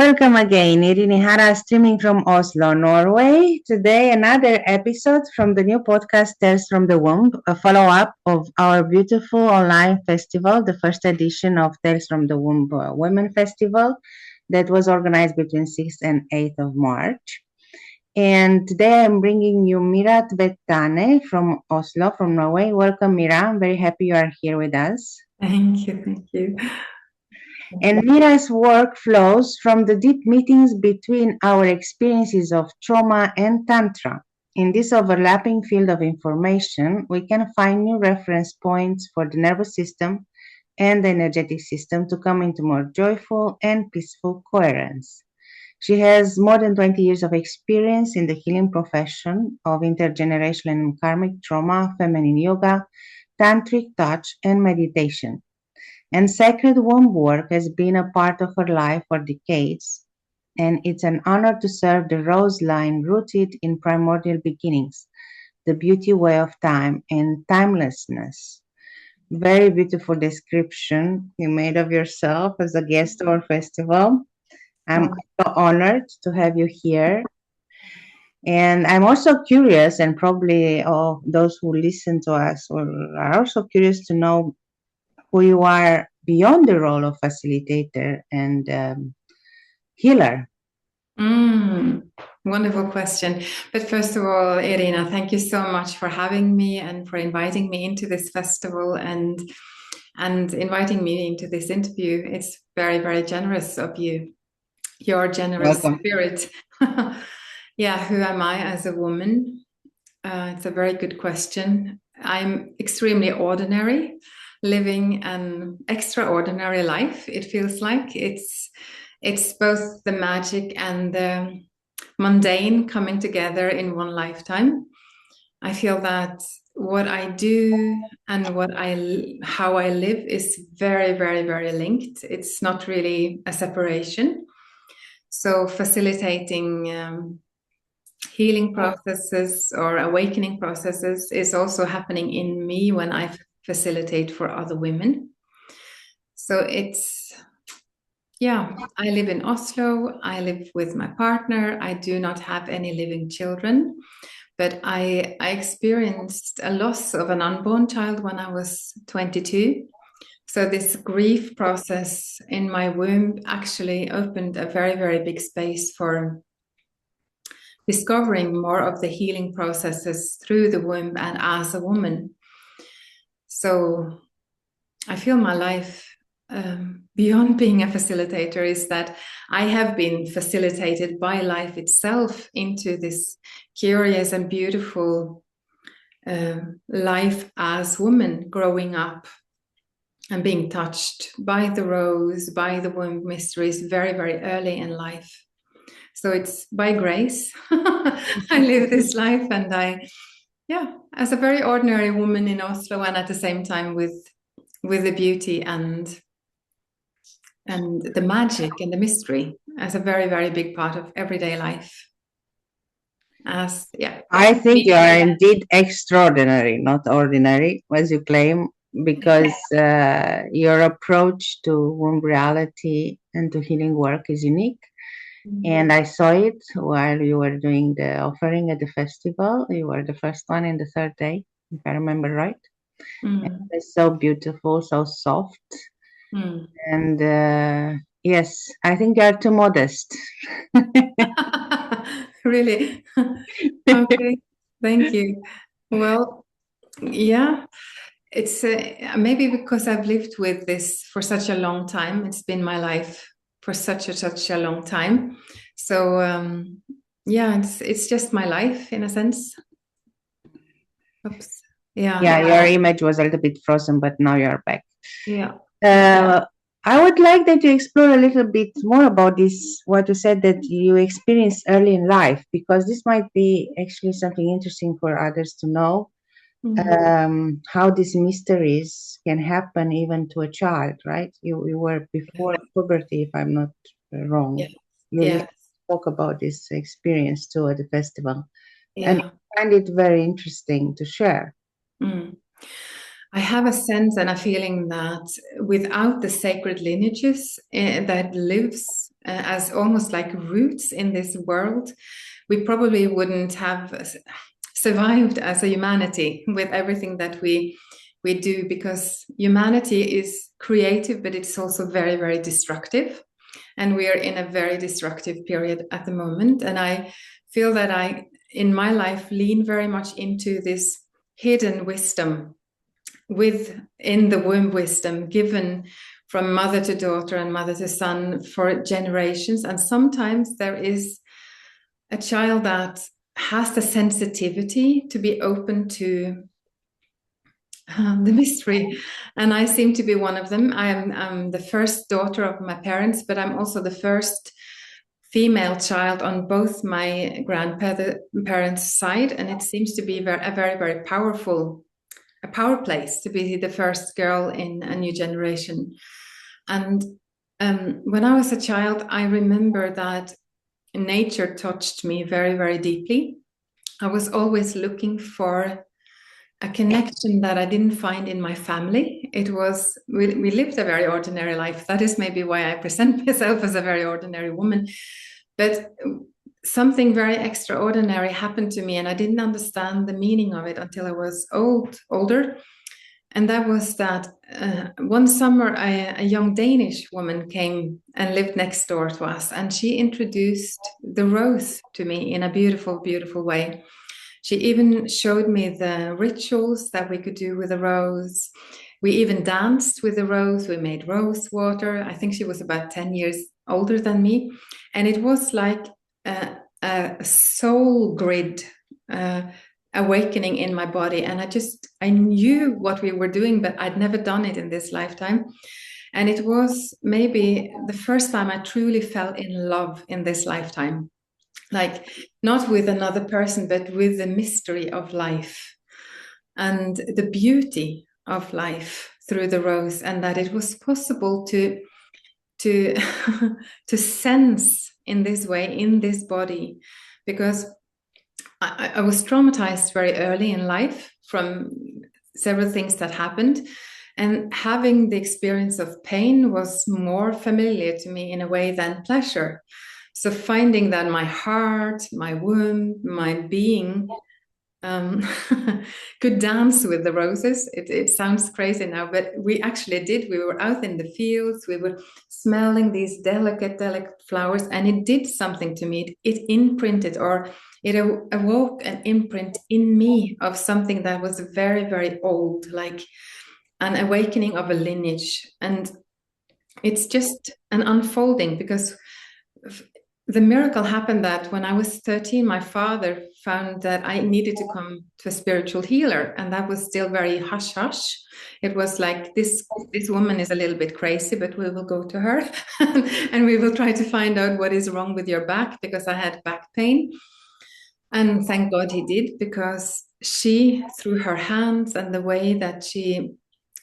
Welcome again, Irene Hara, streaming from Oslo, Norway. Today, another episode from the new podcast Tales from the Womb, a follow-up of our beautiful online festival, the first edition of Tales from the Womb Women Festival that was organized between 6th and 8th of March. And today I'm bringing you Mira Tveitane from Oslo, from Norway. Welcome, Mira. I'm very happy you are here with us. Thank you. And Mira's work flows from the deep meetings between our experiences of trauma and tantra. In this overlapping field of information, we can find new reference points for the nervous system and the energetic system to come into more joyful and peaceful coherence. She has more than 20 years of experience in the healing profession of intergenerational and karmic trauma, feminine yoga, tantric touch, and meditation. And sacred womb work has been a part of her life for decades, and it's an honor to serve the rose line rooted in primordial beginnings, the beauty way of time and timelessness. Very beautiful description you made of yourself as a guest of our festival. I'm so honored to have you here. And I'm also curious, and probably all those who listen to us are also curious to know who you are beyond the role of facilitator and healer. Wonderful question. But first of all, Irina, thank you so much for having me and for inviting me into this festival and inviting me into this interview. It's very, very generous of you. Your generous spirit. Yeah, who am I as a woman? It's a very good question. I'm extremely ordinary, living an extraordinary life. It feels like it's both the magic and the mundane coming together in one lifetime. I feel that what I do and how I live is very, very, very linked. It's not really a separation. So facilitating healing processes or awakening processes is also happening in me when I facilitate for other women. So I live in Oslo. I live with my partner. I do not have any living children, but I experienced a loss of an unborn child when I was 22. So this grief process in my womb actually opened a very, very big space for discovering more of the healing processes through the womb and as a woman. So I feel my life beyond being a facilitator is that I have been facilitated by life itself into this curious and beautiful life as woman, growing up and being touched by the rose, by the womb mysteries very, very early in life. So it's by grace I live this life, and as a very ordinary woman in Oslo, and at the same time with the beauty and the magic and the mystery as a very, very big part of everyday life. I think you are indeed extraordinary, not ordinary, as you claim, because your approach to womb reality and to healing work is unique. And I saw it while you were doing the offering at the festival. You were the first one in the third day, if I remember right. It's so beautiful, so soft. And yes, I think you are too modest. Really? Okay, thank you. Well, yeah, it's maybe because I've lived with this for such a long time. It's been my life for such a long time. So it's just my life in a sense. Oops. Yeah, your image was a little bit frozen, but now you're back. Yeah. I would like that you explore a little bit more about this, what you said that you experienced early in life, because this might be actually something interesting for others to know. How these mysteries can happen even to a child, right? You were before puberty, if I'm not wrong. You spoke about this experience too at the festival. And I find it very interesting to share. I have a sense and a feeling that without the sacred lineages that lives as almost like roots in this world, we probably wouldn't have survived as a humanity with everything that we do, because humanity is creative, but it's also very, very destructive. And we are in a very destructive period at the moment. And I feel that I, in my life, lean very much into this hidden wisdom, within the womb wisdom given from mother to daughter and mother to son for generations. And sometimes there is a child that has the sensitivity to be open to the mystery, and I seem to be one of them. I'm the first daughter of my parents, but I'm also the first female child on both my grandparents' side, and it seems to be a very, very powerful, a power place to be the first girl in a new generation. And when I was a child, I remember that nature touched me very, very deeply. I was always looking for a connection that I didn't find in my family. It was, we lived a very ordinary life. That is maybe why I present myself as a very ordinary woman. But something very extraordinary happened to me, and I didn't understand the meaning of it until I was older. And that was that one summer, a young Danish woman came and lived next door to us, and she introduced the rose to me in a beautiful, beautiful way. She even showed me the rituals that we could do with the rose. We even danced with the rose. We made rose water. I think she was about 10 years older than me. And it was like a soul grid awakening in my body. And I knew what we were doing, but I'd never done it in this lifetime. And it was maybe the first time I truly fell in love in this lifetime. Like, not with another person, but with the mystery of life and the beauty of life through the rose, and that it was possible to to sense in this way, in this body, because I was traumatized very early in life from several things that happened, and having the experience of pain was more familiar to me in a way than pleasure. So finding that my heart, my womb, my being could dance with the roses. It sounds crazy now, but we actually did. We were out in the fields. We were smelling these delicate, delicate flowers, and it did something to me. It imprinted, or it awoke an imprint in me of something that was very, very old, like an awakening of a lineage. And it's just an unfolding, because the miracle happened that when I was 13, my father found that I needed to come to a spiritual healer, and that was still very hush hush. It was like, this woman is a little bit crazy, but we will go to her and we will try to find out what is wrong with your back, because I had back pain. And thank God he did, because she, through her hands and the way that she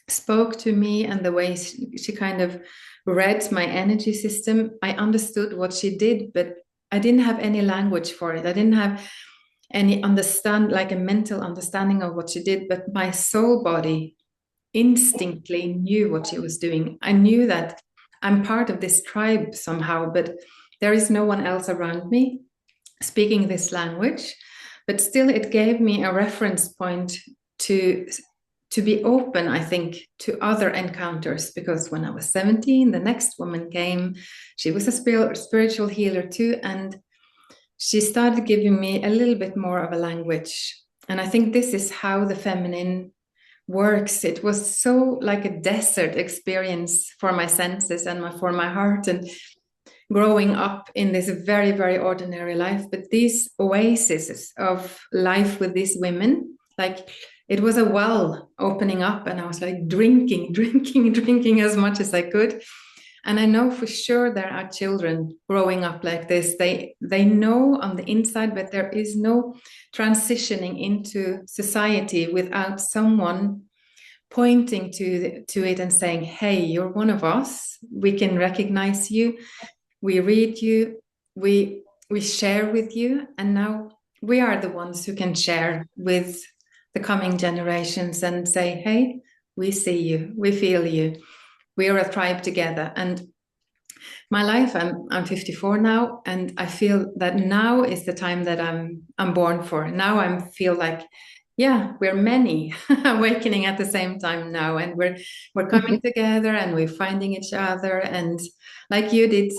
spoke to me and the way she kind of read my energy system, I understood what she did, but I didn't have any language for it. I didn't have any like a mental understanding of what she did, but my soul body instinctively knew what she was doing. I knew that I'm part of this tribe somehow, but there is no one else around me speaking this language. But still, it gave me a reference point to be open, I think, to other encounters, because when I was 17, the next woman came. She was a spiritual healer too, and she started giving me a little bit more of a language. And I think this is how the feminine works. It was so like a desert experience for my senses and for my heart, and growing up in this very, very ordinary life. But these oases of life with these women, like, it was a well opening up, and I was like drinking as much as I could. And I know for sure there are children growing up like this. They know on the inside, but there is no transitioning into society without someone pointing to it and saying, hey, you're one of us. We can recognize you. We read you. We share with you. And now we are the ones who can share with the coming generations and say, hey, we see you, we feel you, we are a tribe together. And my life. I'm 54 now, and I feel that now is the time that I'm born for. Now I feel like, yeah, we're many awakening at the same time now, and we're coming together and we're finding each other, and like you did,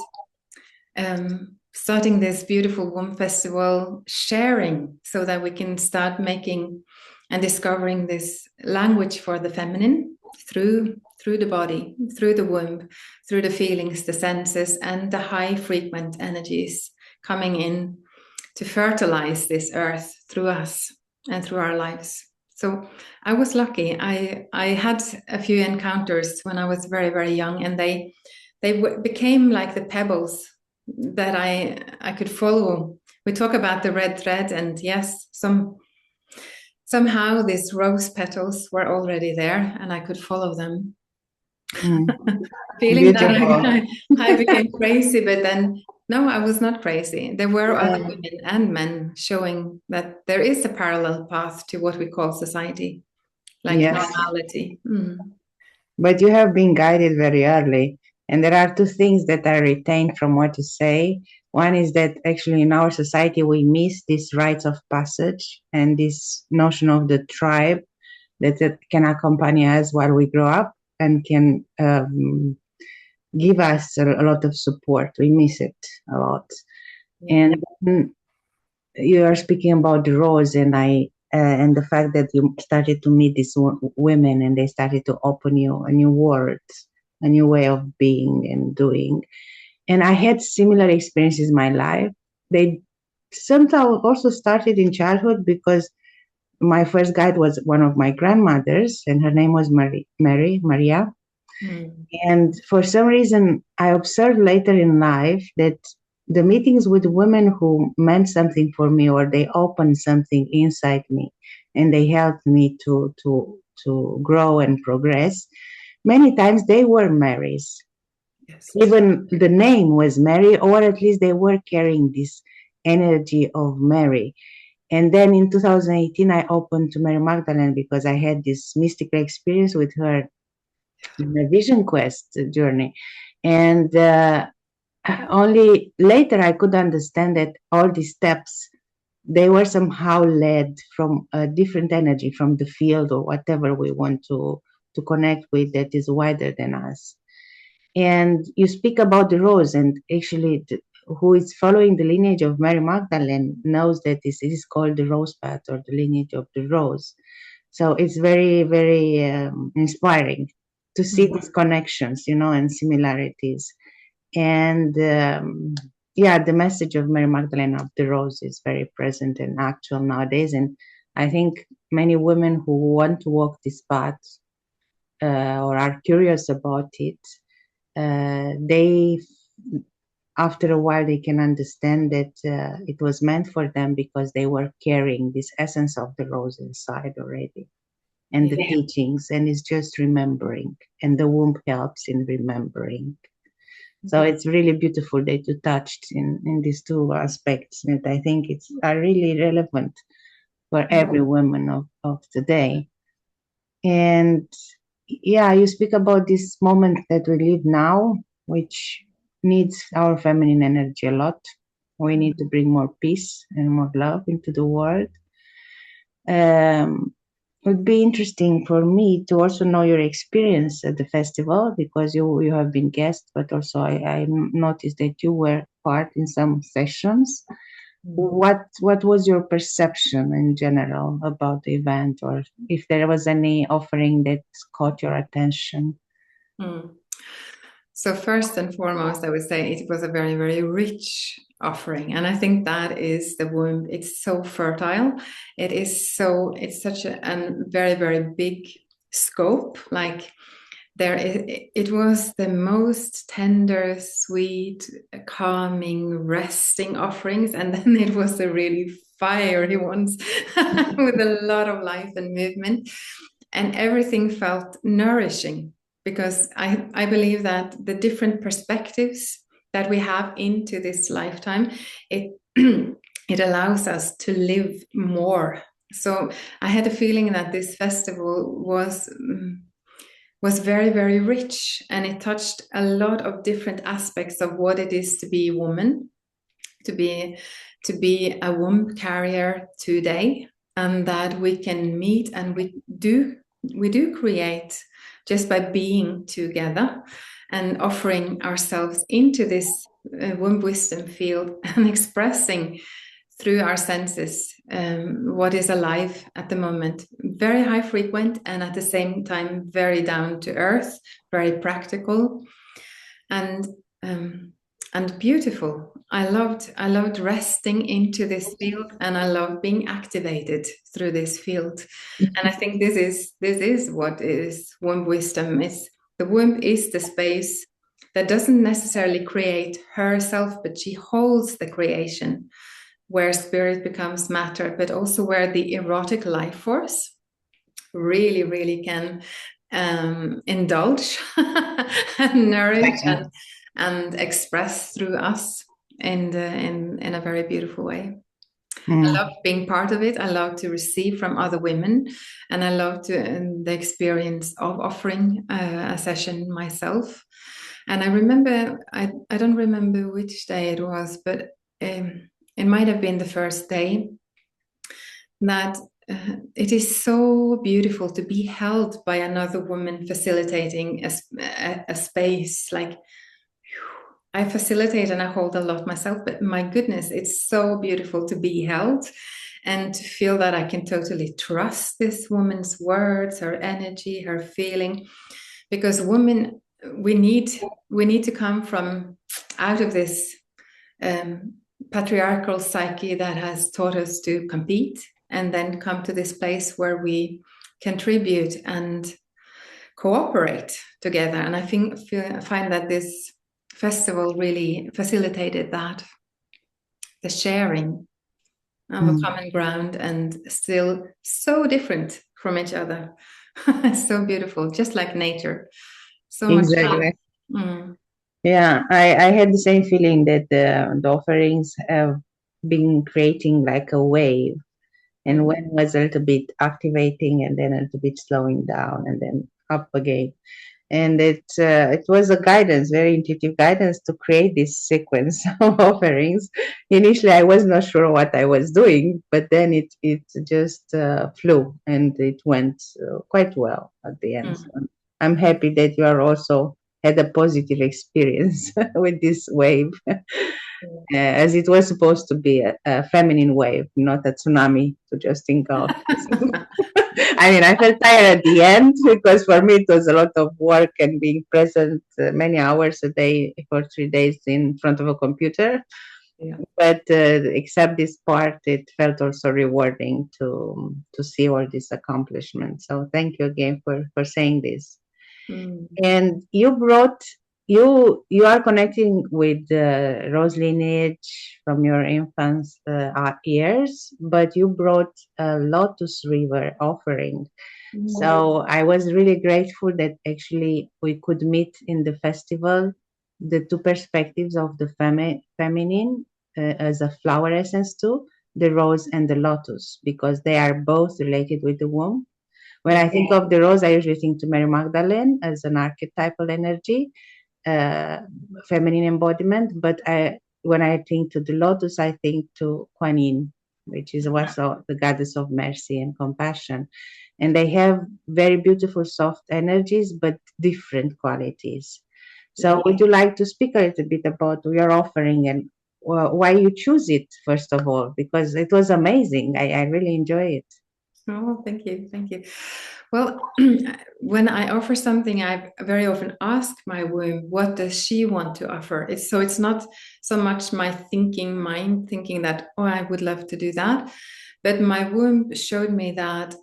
starting this beautiful womb festival, sharing so that we can start making and discovering this language for the feminine through the body, through the womb, through the feelings, the senses, and the high frequent energies coming in to fertilize this earth through us and through our lives. So I was lucky. I had a few encounters when I was very, very young, and they became like the pebbles that I could follow. We talk about the red thread, and yes, somehow these rose petals were already there, and I could follow them. Feeling Beautiful. that I became crazy, but then no, I was not crazy. There were other women and men showing that there is a parallel path to what we call society, like normality. But you have been guided very early. And there are two things that I retained from what you say. One is that actually in our society, we miss these rites of passage and this notion of the tribe that can accompany us while we grow up and can give us a lot of support. We miss it a lot. Yeah. And you are speaking about the rose, and and the fact that you started to meet these women and they started to open you a new world, a new way of being and doing. And I had similar experiences in my life. They somehow also started in childhood because my first guide was one of my grandmothers, and her name was Maria. And for some reason, I observed later in life that the meetings with women who meant something for me, or they opened something inside me, and they helped me to grow and progress. Many times they were Marys. Yes. Even the name was Mary, or at least they were carrying this energy of Mary. And then in 2018, I opened to Mary Magdalene because I had this mystical experience with her in the Vision Quest journey. And only later I could understand that all these steps, they were somehow led from a different energy, from the field or whatever we want to connect with that is wider than us. And you speak about the rose, and actually who is following the lineage of Mary Magdalene knows that this is called the rose path, or the lineage of the rose. So it's very, very inspiring to see these connections, and similarities. And the message of Mary Magdalene of the Rose is very present and actual nowadays. And I think many women who want to walk this path or are curious about it, they, after a while, they can understand that it was meant for them because they were carrying this essence of the rose inside already. And the teachings, and it's just remembering, and the womb helps in remembering. So it's really beautiful that you touched in these two aspects that I think are really relevant for every woman of today. And you speak about this moment that we live now, which needs our feminine energy a lot. We need to bring more peace and more love into the world. It would be interesting for me to also know your experience at the festival, because you have been guest, but also I noticed that you were part in some sessions. What was your perception in general about the event, or if there was any offering that caught your attention? So first and foremost, I would say it was a very, very rich offering. And I think that is the womb. It's so fertile. It's such a very, very big scope. Like it was the most tender, sweet, calming, resting offerings. And then it was the really fiery ones with a lot of life and movement. And everything felt nourishing, because I believe that the different perspectives that we have into this lifetime, it allows us to live more. So I had a feeling that this festival was was very, very rich, and it touched a lot of different aspects of what it is to be a woman, to be a womb carrier today, and that we can meet, and we do create just by being together and offering ourselves into this womb wisdom field and expressing through our senses what is alive at the moment. Very high frequent, and at the same time very down to earth, very practical, and beautiful. I loved resting into this field, and I love being activated through this field. And I think this is what is womb wisdom. Is the womb is the space that doesn't necessarily create herself, but she holds the creation, where spirit becomes matter, but also where the erotic life force really, really can indulge and nourish and express through us in a very beautiful way. I love being part of it. I love to receive from other women, and I love the experience of offering a session myself. And I remember, I don't remember which day it was, but it might have been the first day, that it is so beautiful to be held by another woman facilitating a space. Like, I facilitate and I hold a lot myself, but my goodness, it's so beautiful to be held and to feel that I can totally trust this woman's words, her energy, her feeling, because women, we need to come from out of this patriarchal psyche that has taught us to compete, and then come to this place where we contribute and cooperate together. And I find that this festival really facilitated that, the sharing of a common ground, and still so different from each other. So beautiful, just like nature. So much fun. Yeah, I had the same feeling that the offerings have been creating like a wave, and when it was a little bit activating and then a little bit slowing down and then up again. And it was a guidance, very intuitive guidance, to create this sequence of offerings. Initially, I was not sure what I was doing, but then it just flew, and it went quite well at the end. So I'm happy that you are also had a positive experience with this wave, as it was supposed to be a feminine wave, not a tsunami to just engulf. I mean, I felt tired at the end, because for me it was a lot of work and being present many hours a day for 3 days in front of a computer. Yeah. But except this part, it felt also rewarding to see all these accomplishments. So thank you again for saying this. And you are connecting with Rose lineage from your infant's years, but you brought a Lotus River offering. So I was really grateful that actually we could meet in the festival, the two perspectives of the feminine as a flower essence too, the rose and the lotus, because they are both related with the womb. When I think of the rose, I usually think to Mary Magdalene as an archetypal energy, feminine embodiment. But when I think to the lotus, I think to Kuan Yin, which is also the goddess of mercy and compassion. And they have very beautiful, soft energies, but different qualities. So would you like to speak a little bit about your offering and why you choose it, first of all? Because it was amazing. I really enjoy it. Oh, thank you. Thank you. Well, when I offer something, I very often ask my womb, what does she want to offer? It's not so much my mind thinking that, oh, I would love to do that. But my womb showed me that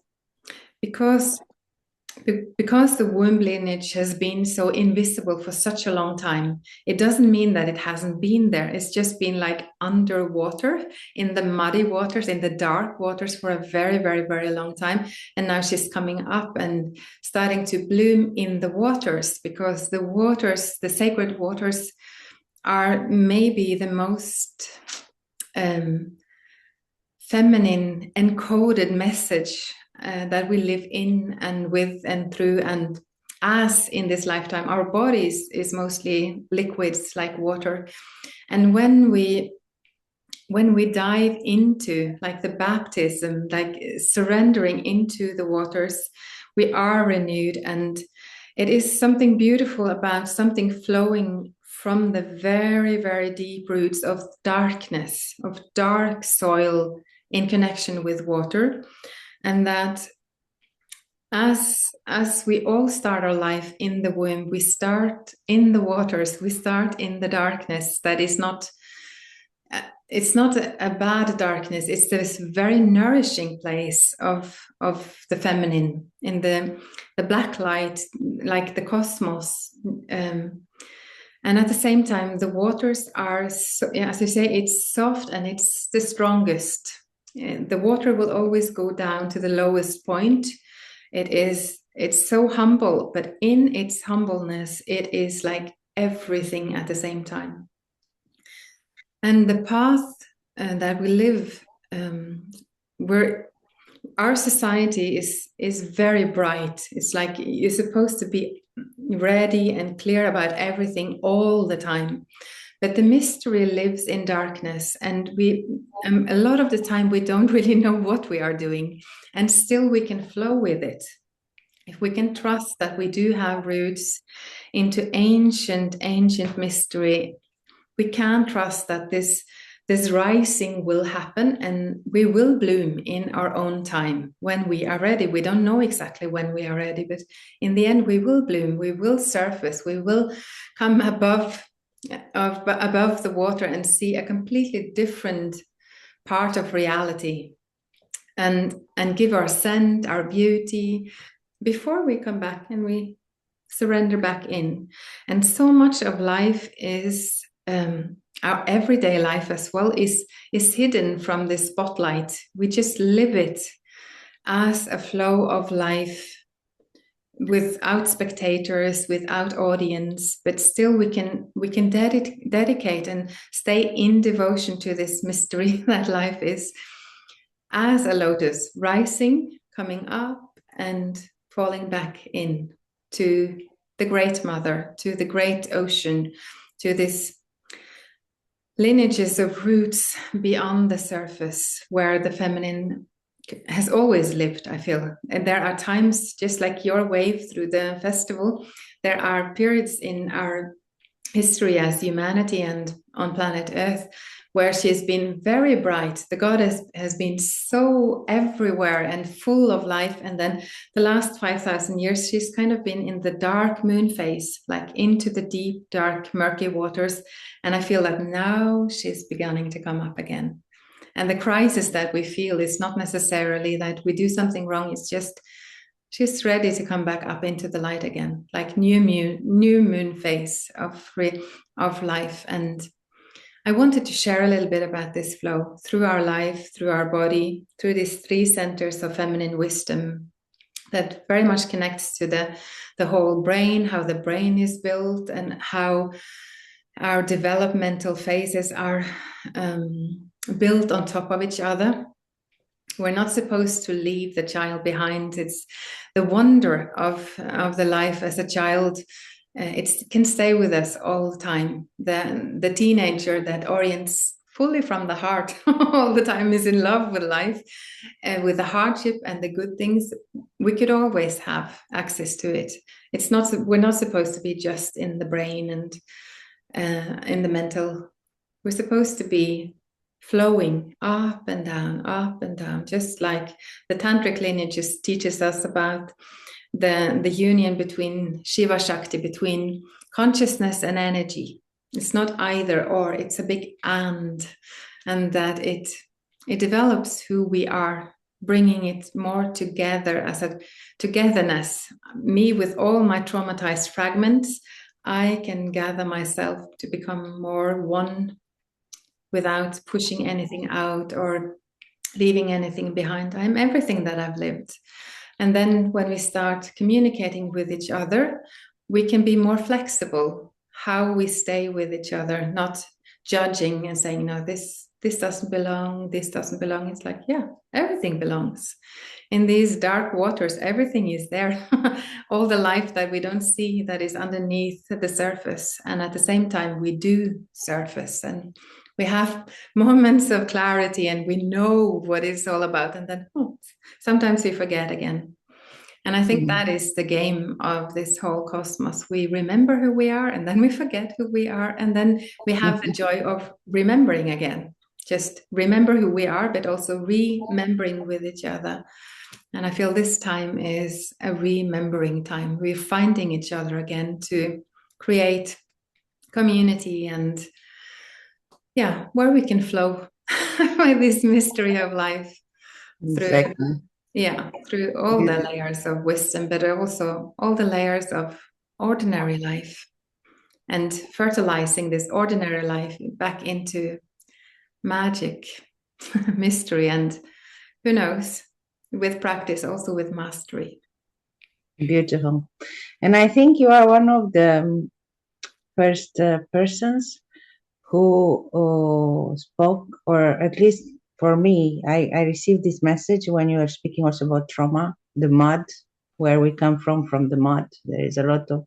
because the womb lineage has been so invisible for such a long time, it doesn't mean that it hasn't been there. It's just been like underwater, in the muddy waters, in the dark waters for a very, very, very long time. And now she's coming up and starting to bloom in the waters, because the waters, the sacred waters, are maybe the most feminine encoded message that we live in and with and through and as in this lifetime, our bodies is mostly liquids like water. And when we dive into like the baptism, like surrendering into the waters, we are renewed. And it is something beautiful about something flowing from the very, very deep roots of darkness, of dark soil in connection with water. And that as we all start our life in the womb, we start in the waters, we start in the darkness that is not, it's not a bad darkness. It's this very nourishing place of the feminine, in the black light, like the cosmos. And at the same time, the waters are, so, as you say, it's soft and it's the strongest. The water will always go down to the lowest point. It's so humble, but in its humbleness, it is like everything at the same time. And the path that we live, where our society is very bright. It's like you're supposed to be ready and clear about everything all the time. But the mystery lives in darkness, and we a lot of the time we don't really know what we are doing, and still we can flow with it. If we can trust that we do have roots into ancient mystery, we can trust that this rising will happen, and we will bloom in our own time when we are ready. We don't know exactly when we are ready, but in the end we will bloom, we will surface, we will come above the water and see a completely different part of reality, and give our scent, our beauty, before we come back and we surrender back in. And so much of life is our everyday life as well is hidden from the spotlight. We just live it as a flow of life, without spectators, without audience, but still we can dedicate and stay in devotion to this mystery that life is, as a lotus, rising, coming up, and falling back in to the great mother, to the great ocean, to this lineages of roots beyond the surface, where the feminine has always lived, I feel. And there are times, just like your wave through the festival, there are periods in our history as humanity and on planet Earth where she has been very bright. The goddess has been so everywhere and full of life. And then the last 5,000 years, she's kind of been in the dark moon phase, like into the deep, dark, murky waters. And I feel that now she's beginning to come up again. And the crisis that we feel is not necessarily that we do something wrong. It's just she's ready to come back up into the light again, like new moon phase of life. And I wanted to share a little bit about this flow through our life, through our body, through these 3 centers of feminine wisdom that very much connects to the whole brain, how the brain is built, and how our developmental phases are built on top of each other. We're not supposed to leave the child behind. It's the wonder of the life as a child. It can stay with us all the time. The teenager that orients fully from the heart all the time, is in love with life, with the hardship and the good things. We could always have access to it. We're not supposed to be just in the brain and in the mental. We're supposed to be flowing up and down, just like the tantric lineages teaches us about the union between Shiva Shakti, between consciousness and energy. It's not either or, it's a big and that it develops who we are, bringing it more together as a togetherness. Me, with all my traumatized fragments, I can gather myself to become more one, without pushing anything out or leaving anything behind. I'm everything that I've lived. And then when we start communicating with each other, we can be more flexible how we stay with each other, not judging and saying, no, this doesn't belong, this doesn't belong. It's like, yeah, everything belongs. In these dark waters, everything is there. All the life that we don't see, that is underneath the surface. And at the same time, we do surface, and we have moments of clarity, and we know what it's all about. And then sometimes we forget again. And I think that is the game of this whole cosmos. We remember who we are, and then we forget who we are, and then we have the joy of remembering again. Just remember who we are, but also remembering with each other. And I feel this time is a remembering time. We're finding each other again to create community, and where we can flow with this mystery of life through all the layers of wisdom, but also all the layers of ordinary life, and fertilizing this ordinary life back into magic, mystery, and who knows, with practice, also with mastery. Beautiful. And I think you are one of the first persons who spoke, or at least for me, I received this message when you were speaking also about trauma, the mud, where we come from the mud. There is a lot of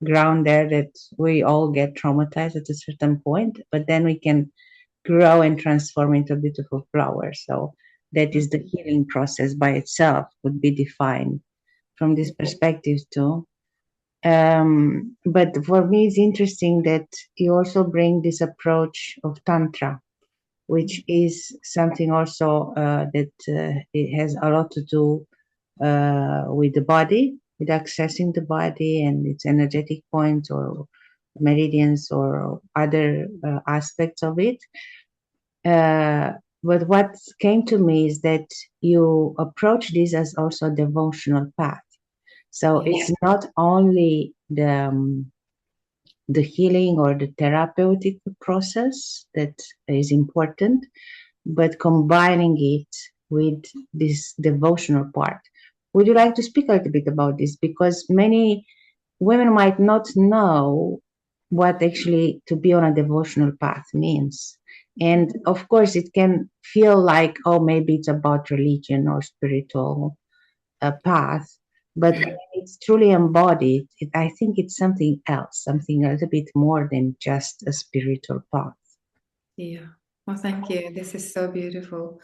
ground there that we all get traumatized at a certain point, but then we can grow and transform into a beautiful flower. So that is the healing process by itself, would be defined from this perspective too. But for me, it's interesting that you also bring this approach of tantra, which is something also that it has a lot to do with the body, with accessing the body and its energetic points or meridians or other aspects of it. But what came to me is that you approach this as also a devotional path. So it's not only the healing or the therapeutic process that is important, but combining it with this devotional part. Would you like to speak a little bit about this? Because many women might not know what actually to be on a devotional path means. And of course, it can feel like, oh, maybe it's about religion or spiritual path. But when it's truly embodied, I think it's something else, something a little bit more than just a spiritual path. Yeah. Well, thank you. This is so beautiful.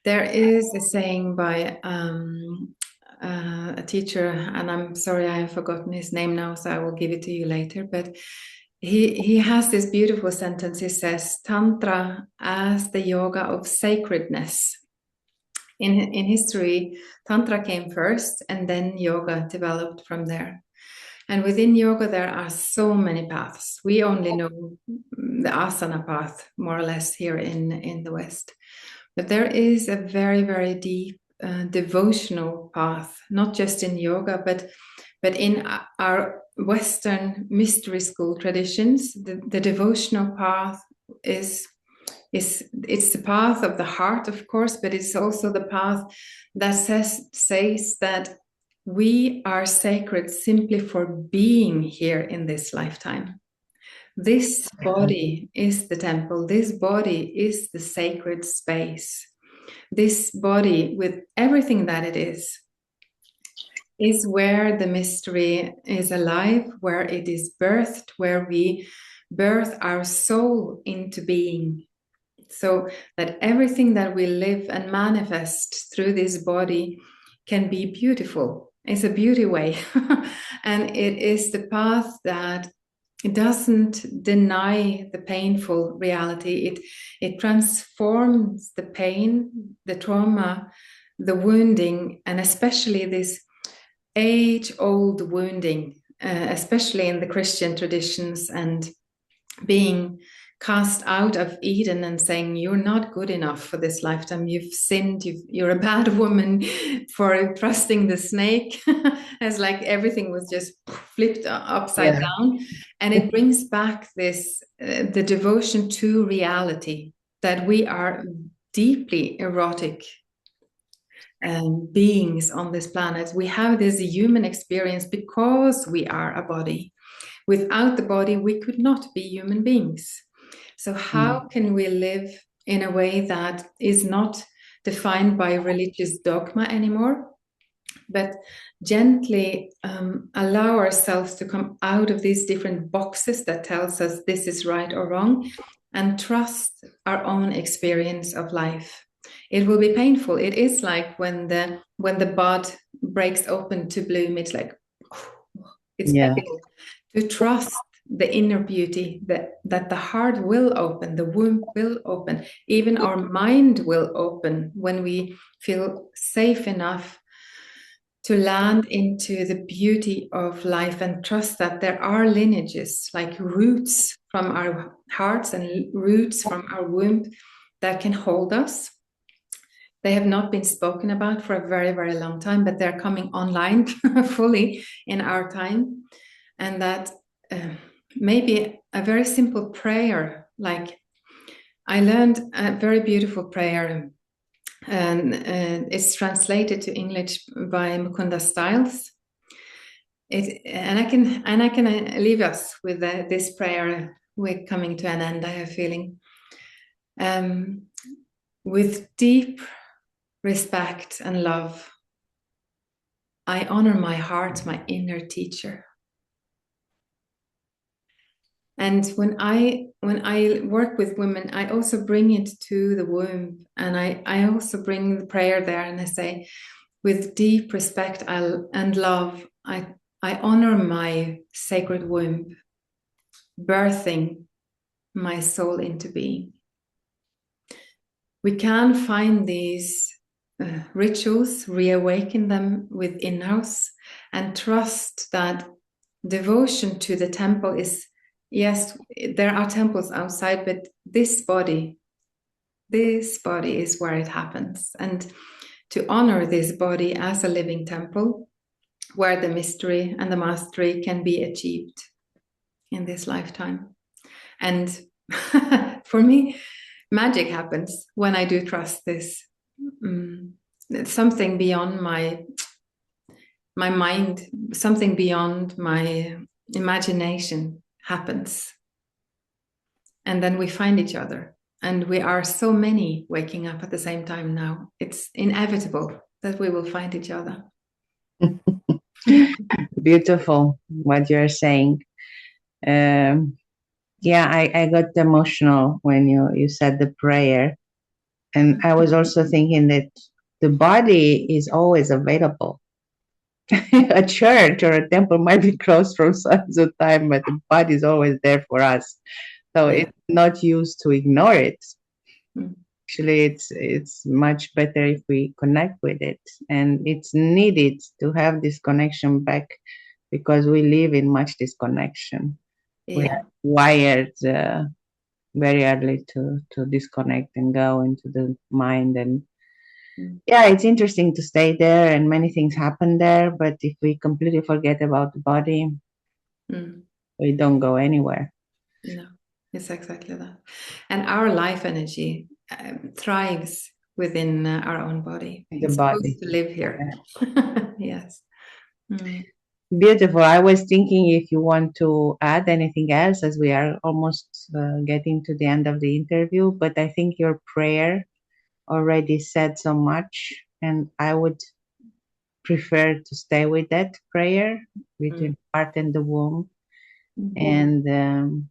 There is a saying by a teacher, and I'm sorry I have forgotten his name now, so I will give it to you later. But he has this beautiful sentence. He says, Tantra as the yoga of sacredness. In history, Tantra came first, and then yoga developed from there. And within yoga, there are so many paths. We only know the asana path, more or less, here in the West. But there is a very, very deep devotional path, not just in yoga, but in our Western mystery school traditions. The devotional path is it's the path of the heart, of course, but it's also the path that says that we are sacred simply for being here in this lifetime. This body is the temple. This body is the sacred space. This body, with everything that it is where the mystery is alive, where it is birthed, where we birth our soul into being. So that everything that we live and manifest through this body can be beautiful. It's a beauty way. And it is the path that doesn't deny the painful reality. It transforms the pain, the trauma, the wounding, and especially this age-old wounding, especially in the Christian traditions, and being cast out of Eden and saying, you're not good enough for this lifetime. You've sinned. You're a bad woman for trusting the snake. It's like everything was just flipped upside down. And it brings back this, the devotion to reality, that we are deeply erotic beings on this planet. We have this human experience because we are a body. Without the body, we could not be human beings. So how can we live in a way that is not defined by religious dogma anymore, but gently allow ourselves to come out of these different boxes that tells us this is right or wrong, and trust our own experience of life. It will be painful. It is like when the bud breaks open to bloom, it's like it's painful to trust the inner beauty, that the heart will open, the womb will open, even our mind will open when we feel safe enough to land into the beauty of life and trust that there are lineages, like roots from our hearts and roots from our womb that can hold us. They have not been spoken about for a very, very long time, but they're coming online fully in our time. And that maybe a very simple prayer, like I learned a very beautiful prayer, and it's translated to English by Mukunda Stiles. And I can leave us with this prayer. We're coming to an end, I have a feeling. With deep respect and love, I honor my heart, my inner teacher. And when I work with women, I also bring it to the womb, and I also bring the prayer there, and I say, with deep respect and love, I honor my sacred womb, birthing my soul into being. We can find these rituals, reawaken them within us, and trust that devotion to the temple is, yes, there are temples outside, but this body is where it happens. And to honor this body as a living temple where the mystery and the mastery can be achieved in this lifetime. And for me, magic happens when I do trust this. Something beyond my mind, something beyond my imagination happens. And then we find each other. And we are so many waking up at the same time now. It's inevitable that we will find each other. Beautiful what you're saying. I got emotional when you said the prayer. And I was also thinking that the body is always available. A church or a temple might be closed from time to time, but the body is always there for us. So it's not used to ignore it. Actually, it's much better if we connect with it. And it's needed to have this connection back, because we live in much disconnection. We are wired very early to disconnect and go into the mind. And it's interesting to stay there, and many things happen there. But if we completely forget about the body, we don't go anywhere. No, it's exactly that. And our life energy thrives within our own body. The it's body supposed to live here. Yes. Beautiful. I was thinking if you want to add anything else, as we are almost getting to the end of the interview, but I think your prayer already said so much, and I would prefer to stay with that prayer between heart and the womb. And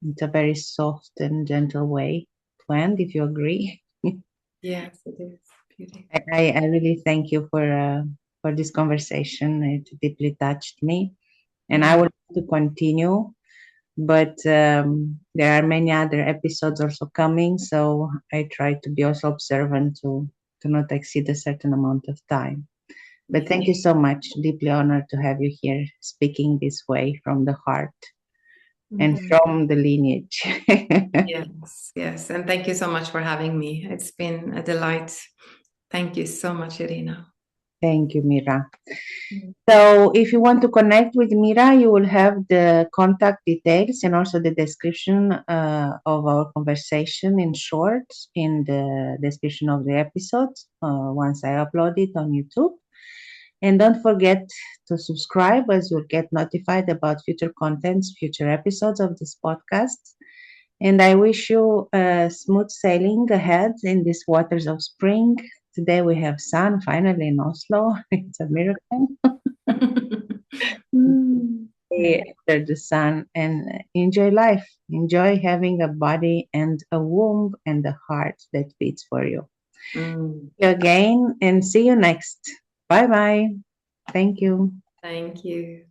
it's a very soft and gentle way to end, if you agree. Yes, it is. Beautiful. I really thank you for this conversation. It deeply touched me, and I would like to continue, but there are many other episodes also coming, so I try to be also observant to not exceed a certain amount of time. But thank you so much. Deeply honored to have you here speaking this way from the heart and from the lineage. Yes. And thank you so much for having me. It's been a delight. Thank you so much, Irina. Thank you, Mira. So if you want to connect with Mira, you will have the contact details and also the description of our conversation in short in the description of the episode once I upload it on YouTube. And don't forget to subscribe, as you'll get notified about future contents, future episodes of this podcast. And I wish you smooth sailing ahead in these waters of spring. Today we have sun finally in Oslo. It's a miracle. After the sun, and enjoy life. Enjoy having a body and a womb and a heart that beats for you. See you again and see you next. Bye bye. Thank you. Thank you.